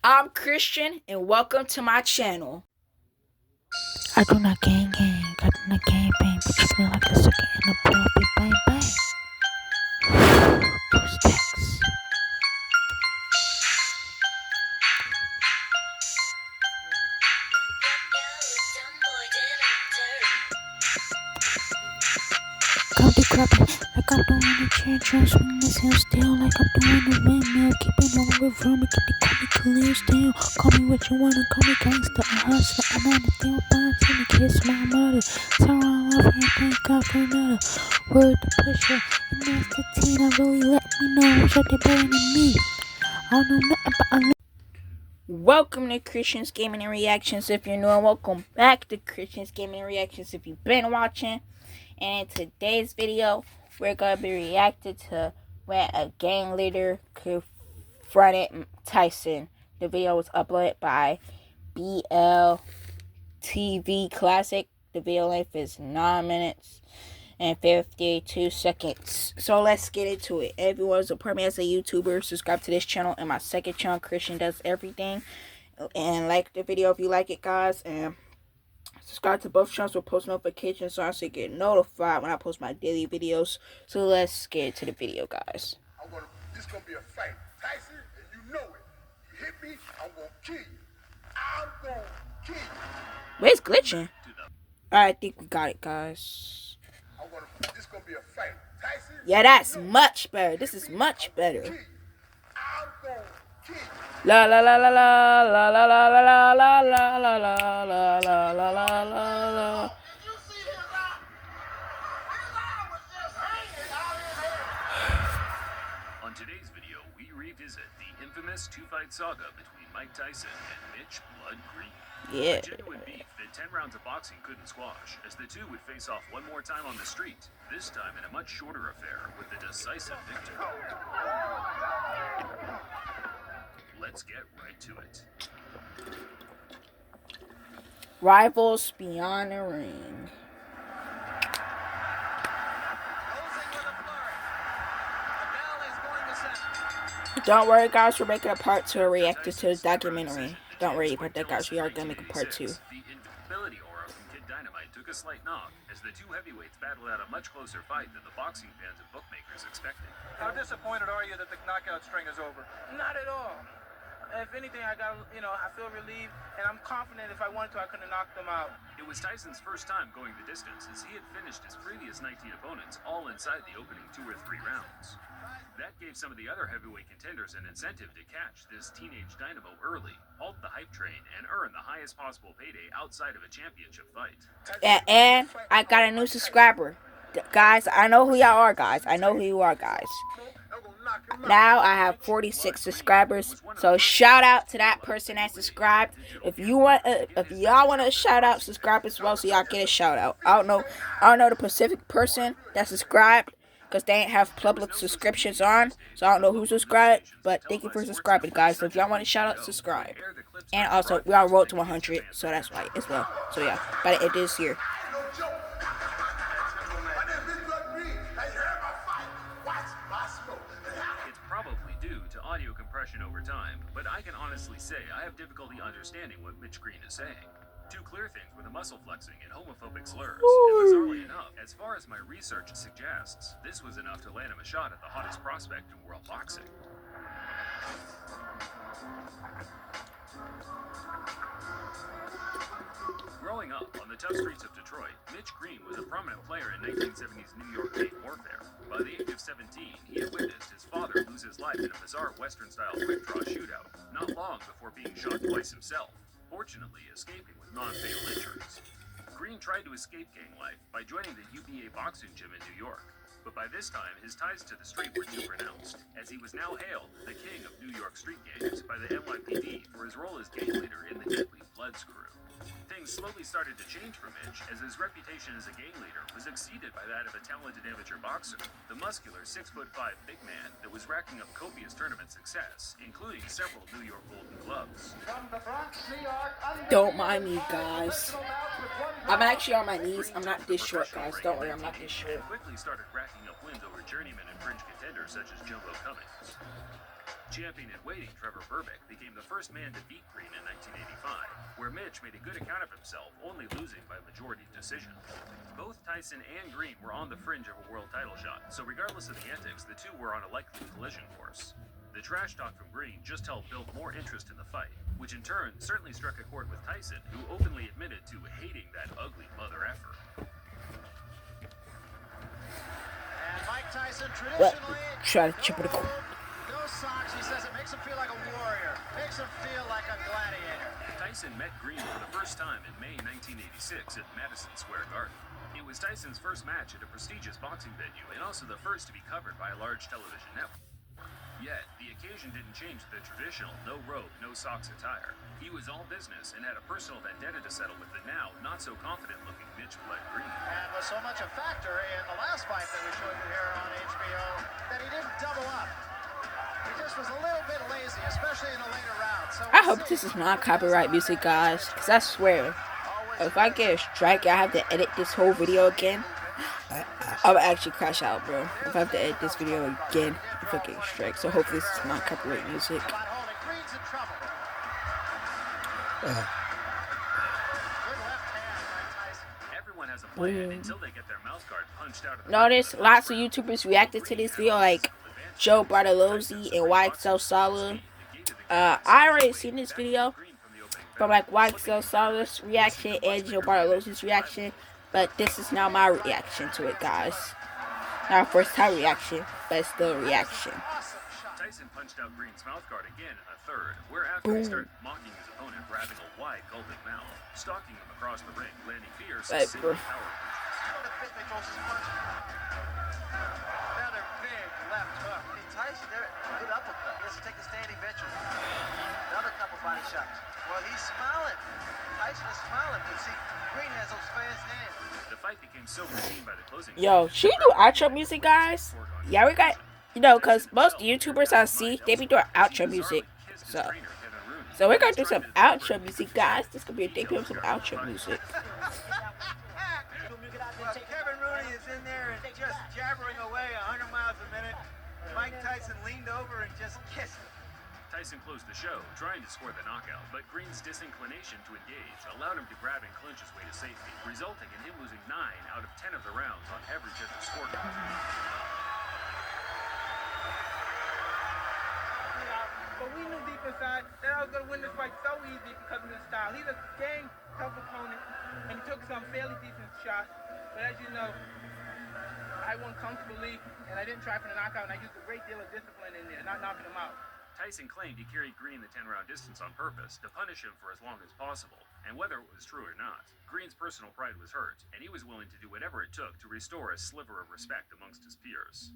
I'm Christian, and welcome to my channel. I do not gang, I do not gang bang, but you feel like a sucker in the blood, be bang bang. Two stacks. Come to crappy, like I'm doing the chair, trying swing this hill still, like I'm doing the windmill. Keep it on with from me, get the call me clear still. Call me what you wanna, call me gangster, a hustler. I'm on the deal, bound to the kiss my mother. Tell her I love her and thank God for another. Word to push her, and that's the Tina really let me know who's out there better than me. I don't know nothing but I Welcome to Christian's Gaming and Reactions if you're new, and welcome back to Christian's Gaming and Reactions if you've been watching. And in today's video, we're going to be reacting to when a gang leader confronted Tyson. The video was uploaded by BLTV Classic. The video length is 9 minutes and 52 seconds. So let's get into it. Everyone support me as a YouTuber. Subscribe to this channel and my second channel, Christian Does Everything. And like the video if you like it, guys. And subscribe to both channels with post notifications so you get notified when I post my daily videos. So let's get into the video, guys. This gonna be a fight. Tyson, and you know it. You hit me, I'm gonna kill you. I'm gonna kill you. Wait, it's glitching. Alright, I think we got it, guys. This gonna be a fight. Tyson, yeah, that's much better. This is much better. I'm gonna kill you. La la la la la la la la la la la la la la la la la la. On today's video, we revisit the infamous two-fight saga between Mike Tyson and Mitch Blood Green. Yeah. A genuine beef that 10 rounds of boxing couldn't squash, as the two would face off one more time on the street, this time in a much shorter affair with a decisive victor. Let's get right to it. Rivals beyond the ring. Don't worry, guys, we're making a part 2 reacting to the documentary. Don't worry about that, guys, we are going to make a part 2. The invincibility aura from Kid Dynamite took a slight knock as the two heavyweights battled out a much closer fight than the boxing fans and bookmakers expected. How disappointed are you that the knockout string is over? Not at all. If anything, I feel relieved, and I'm confident if I wanted to, I could have knocked them out. It was Tyson's first time going the distance, as he had finished his previous 19 opponents all inside the opening 2 or 3 rounds. That gave some of the other heavyweight contenders an incentive to catch this teenage dynamo early, halt the hype train, and earn the highest possible payday outside of a championship fight. And I got a new subscriber. Guys, I know who y'all are, guys. I know who you are, guys. Now I have 46 subscribers. So shout out to that person that subscribed. If y'all want to shout out, subscribe as well, so y'all get a shout out. I don't know the specific person that subscribed, because they ain't have public subscriptions on, so I don't know who subscribed. But thank you for subscribing, guys. So if y'all want to shout out, subscribe. And also, we are road to 100, so that's why as well. So yeah, but it is here. Probably due to audio compression over time, but I can honestly say I have difficulty understanding what Mitch Green is saying. Two clear things were the muscle flexing and homophobic slurs, and bizarrely enough, as far as my research suggests, this was enough to land him a shot at the hottest prospect in world boxing. Growing up on the tough streets of Detroit, Mitch Green was a prominent player in 1970s New York gang warfare. By the age of 17, he had witnessed his father lose his life in a bizarre Western-style quick-draw shootout, not long before being shot twice himself, fortunately escaping with non-fatal injuries. Green tried to escape gang life by joining the UBA boxing gym in New York, but by this time his ties to the street were too pronounced, as he was now hailed the king of New York street gangs by the NYPD for his role as gang leader in the deadly Bloods crew. Things slowly started to change for Mitch, as his reputation as a gang leader was exceeded by that of a talented amateur boxer, the muscular 6'5" big man that was racking up copious tournament success, including several New York Golden Gloves. Don't mind me, guys. I'm actually on my knees. I'm not this short, guys. Don't worry, I'm not this short. And quickly started racking up wins over journeyman and fringe contenders such as Jumbo Cummings. Champion-in-waiting Trevor Burbick became the first man to beat Green in 1985, where Mitch made a good account of himself, only losing by majority decision. Both Tyson and Green were on the fringe of a world title shot, so regardless of the antics, the two were on a likely collision course. The trash talk from Green just helped build more interest in the fight, which in turn certainly struck a chord with Tyson, who openly admitted to hating that ugly mother effer. And Mike Tyson What? traditionally Try to chip it. no socks. He says it makes him feel like a warrior, makes him feel like a gladiator. Tyson met Green for the first time in May 1986 at Madison Square Garden. It was Tyson's first match at a prestigious boxing venue and also the first to be covered by a large television network. Yet, the occasion didn't change the traditional no-robe, no-socks attire. He was all business and had a personal vendetta to settle with the now not-so-confident-looking Mitch Blood Green. And was so much a factor in the last fight that we showed you here on HBO that he didn't double up. He just was a little bit lazy, especially in the later rounds. So I hope this is not copyright music, guys, because I swear, if I get a strike, I have to edit this whole video again. I'll actually crash out, bro. If I have to edit this video again, if I get a strike. So hopefully this is not copyright music. Green's in trouble. Good left hand by Tyson. Everyone has a plan until they get their mouth guard punched out of the Notice lots of YouTubers reacted to this video, like Joe Bartolozzi and YXL Sala. I already seen this video from like YXL Sala's reaction and Joe Bartolozzi's reaction, but this is now my reaction to it, guys. Not first time reaction, but still a reaction. Tyson punched out Green's mouth guard again in the third, where after he started mocking his opponent for having a wide, gulping mouth, stalking him across the ring, landing fierce, single power Another big left hook. Hey, Tyson, there, good uppercut. He has to take the standing bitches. Another couple body shots. Well, he's smiling. Tyson is smiling. You see, Green has those fast hands. The fight became so routine by the closing. Yo, should we do outro music, guys? Yeah, we got, because most YouTubers I see, they be doing outro music. So we're gonna do some outro music, guys. This could be a debut of some outro music. Well, Kevin Rooney is in there and just jabbering away 100 miles a minute. Mike Tyson leaned over and just kissed him. Tyson closed the show, trying to score the knockout, but Green's disinclination to engage allowed him to grab and clinch his way to safety, resulting in him losing 9 out of 10 of the rounds on every judge's scorecard. But we knew deep inside that I was going to win this fight so easy because of his style. He's a dang tough opponent, and he took some fairly decent shots. But as you know, I won comfortably, and I didn't try for the knockout, and I used a great deal of discipline in there, not knocking him out. Tyson claimed he carried Green the 10-round distance on purpose to punish him for as long as possible, and whether it was true or not, Green's personal pride was hurt, and he was willing to do whatever it took to restore a sliver of respect amongst his peers.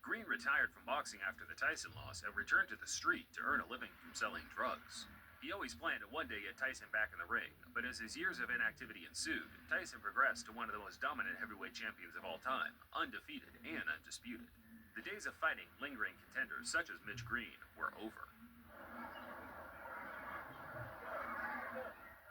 Green retired from boxing after the Tyson loss and returned to the street to earn a living from selling drugs. He always planned to one day get Tyson back in the ring, but as his years of inactivity ensued, Tyson progressed to one of the most dominant heavyweight champions of all time, undefeated and undisputed. The days of fighting lingering contenders such as Mitch Green were over.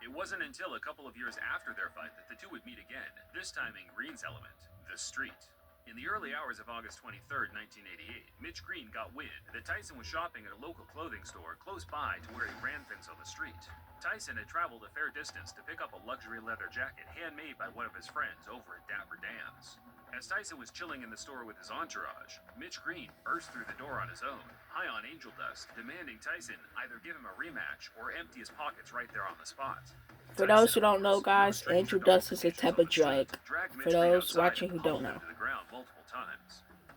It wasn't until a couple of years after their fight that the two would meet again, this time in Green's element, the street. In the early hours of August 23, 1988, Mitch Green got wind that Tyson was shopping at a local clothing store close by to where he ran things on the street. Tyson had traveled a fair distance to pick up a luxury leather jacket handmade by one of his friends over at Dapper Dan's. As Tyson was chilling in the store with his entourage, Mitch Green burst through the door on his own, high on angel dust, demanding Tyson either give him a rematch or empty his pockets right there on the spot. For those who don't know, guys, angel dust is a type of drug. For those watching who don't know.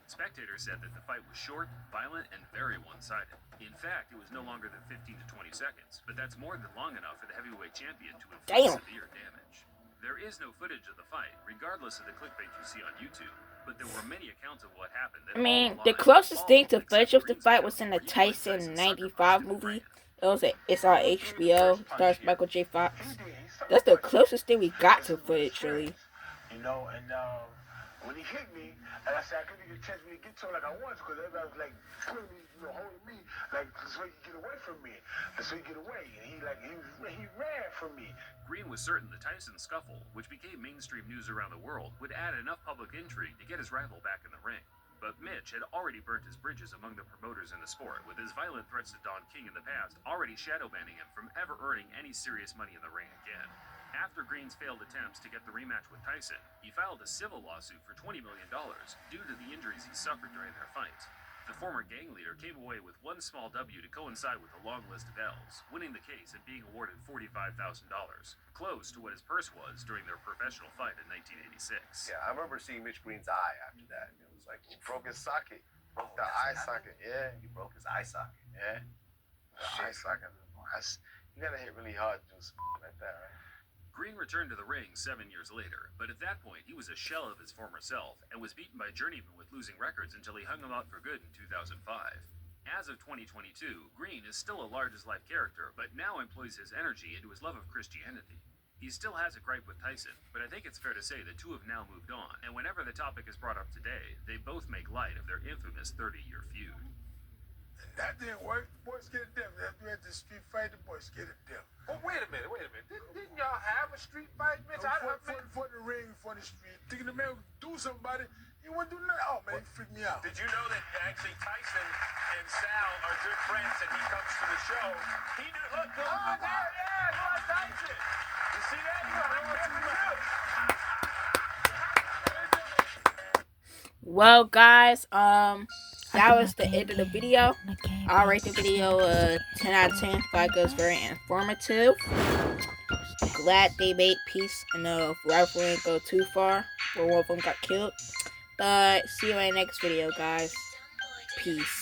Spectators said that the fight was short, violent, and very one-sided. In fact, it was no longer than 15 to 20 seconds, but that's more than long enough for the heavyweight champion to inflict severe damage. There is no footage of the fight, regardless of the clickbait you see on YouTube, but there were many accounts of what happened. I mean, the closest thing to footage of the fight was in the Tyson 95 movie. It's on HBO, stars Michael J. Fox. That's the closest thing we got to footage, really. You know, and when he hit me, and I said I couldn't get a chance to get to him like I was because everybody was like pulling me, holding me, like so he could get away from me, and so he get away, and he ran from me. Green was certain the Tyson scuffle, which became mainstream news around the world, would add enough public intrigue to get his rival back in the ring. But Mitch had already burnt his bridges among the promoters in the sport, with his violent threats to Don King in the past already shadow banning him from ever earning any serious money in the ring again. After Green's failed attempts to get the rematch with Tyson, he filed a civil lawsuit for $20 million due to the injuries he suffered during their fight. The former gang leader came away with one small W to coincide with a long list of L's, winning the case and being awarded $45,000, close to what his purse was during their professional fight in 1986. Yeah, I remember seeing Mitch Green's eye after that. It was like he broke his socket, broke the eye socket. Yeah, he broke his eye socket. Yeah, the eye socket. You gotta hit really hard to do something like that, right? Green returned to the ring 7 years later, but at that point he was a shell of his former self and was beaten by journeymen with losing records until he hung them out for good in 2005. As of 2022, Green is still a large-as-life character, but now employs his energy into his love of Christianity. He still has a gripe with Tyson, but I think it's fair to say the two have now moved on, and whenever the topic is brought up today, they both make light of their infamous 30-year feud. That didn't work. Boys get it done. After we had the street fight, the boys get it done. Oh, wait a minute. Didn't y'all have a street fight, Mitch? For the ring, for the street. Thinking the man would do somebody, he wouldn't do nothing. Oh, man, he freaked me out. Did you know that actually Tyson and Sal are good friends and he comes to the show? He knew, look, Tyson. You see that? You know what to do. Well, guys, that was the end of the video. I'll rate the video 10 out of 10. I thought it was very informative. Glad they made peace and the rivalry didn't go too far where one of them got killed. But see you in the next video, guys. Peace.